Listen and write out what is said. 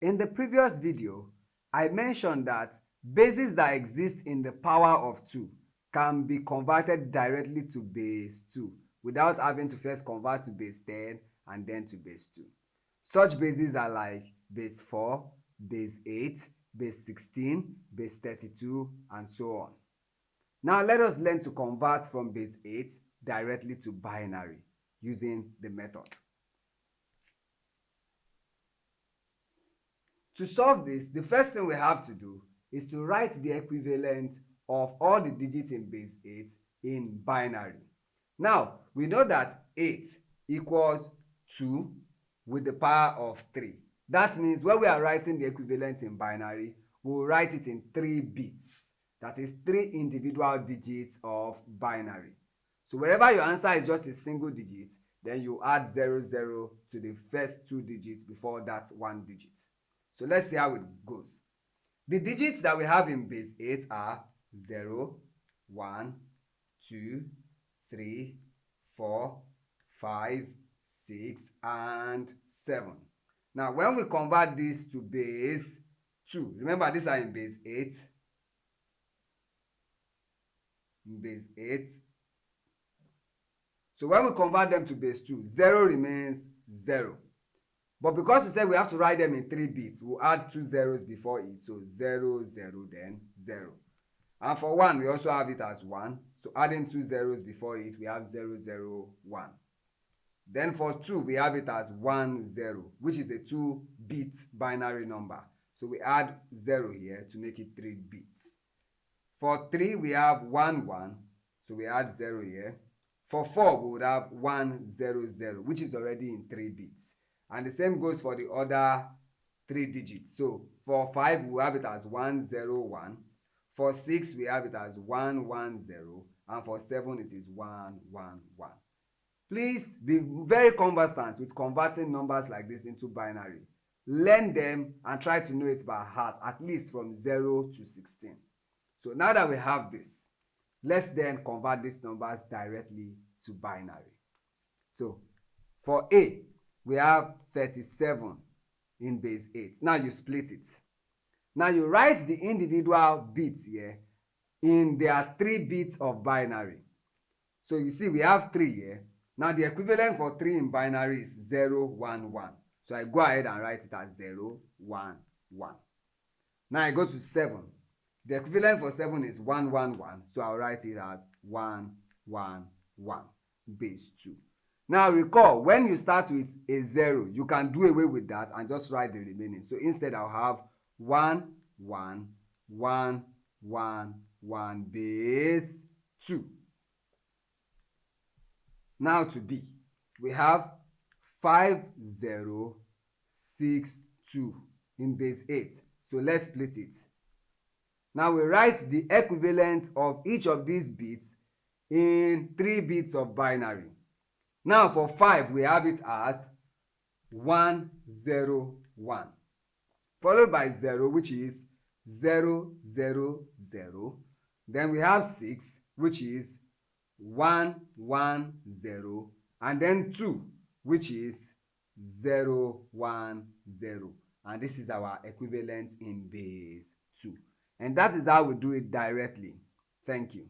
In the previous video, I mentioned that bases that exist in the power of 2 can be converted directly to base 2 without having to first convert to base 10 and then to base 2. Such bases are like base 4, base 8, base 16, base 32, and so on. Now let us learn to convert from base 8 directly to binary using the method. To solve this, the first thing we have to do is to write the equivalent of all the digits in base 8 in binary. Now, we know that 8 equals 2 with the power of 3. That means when we are writing the equivalent in binary, we will write it in 3 bits. That is 3 individual digits of binary. So wherever your answer is just a single digit, then you add 00 to the first 2 digits before that 1 digit. So let's see how it goes. The digits that we have in base 8 are 0, 1, 2, 3, 4, 5, 6, and 7. Now, when we convert this to base 2, remember these are in base 8. In base 8. So when we convert them to base 2, 0 remains 0. But because we said we have to write them in 3 bits, we'll add 2 zeros before it. So 0, 0, then 0. And for 1, we also have it as 1. So adding 2 zeros before it, we have 0, 0, 1. Then for 2, we have it as 1, 0, which is a 2-bit binary number. So we add 0 here to make it 3 bits. For 3, we have 1, 1. So we add 0 here. For 4, we would have 1, 0, 0, which is already in 3 bits. And the same goes for the other 3 digits. So for 5, we have it as 1, 0, 1. For 6, we have it as 1, 1, 0. And for 7, it is 1, 1, 1. Please be very conversant with converting numbers like this into binary. Learn them and try to know it by heart, at least from 0 to 16. So now that we have this, let's then convert these numbers directly to binary. So for A, we have 37 in base 8. Now you split it. Now you write the individual bits here in their 3 bits of binary. So you see we have 3 here. Now the equivalent for 3 in binary is 0, 1, 1. So I go ahead and write it as 0, 1, 1. Now I go to 7. The equivalent for 7 is 1, 1, 1. So I'll write it as 1, 1, 1, base 2. Now recall, when you start with a 0, you can do away with that and just write the remaining. So instead I'll have 1, 1, 1, 1, 1, base 2. Now to B, we have 5, 0, 6, 2 in base 8. So let's split it. Now we write the equivalent of each of these bits in 3 bits of binary. Now for 5, we have it as 1, 0, 1. Followed by 0, which is 0, 0, 0. Then we have 6, which is 1, 1, 0. And then 2, which is 0, 1, 0. And this is our equivalent in base 2. And that is how we do it directly. Thank you.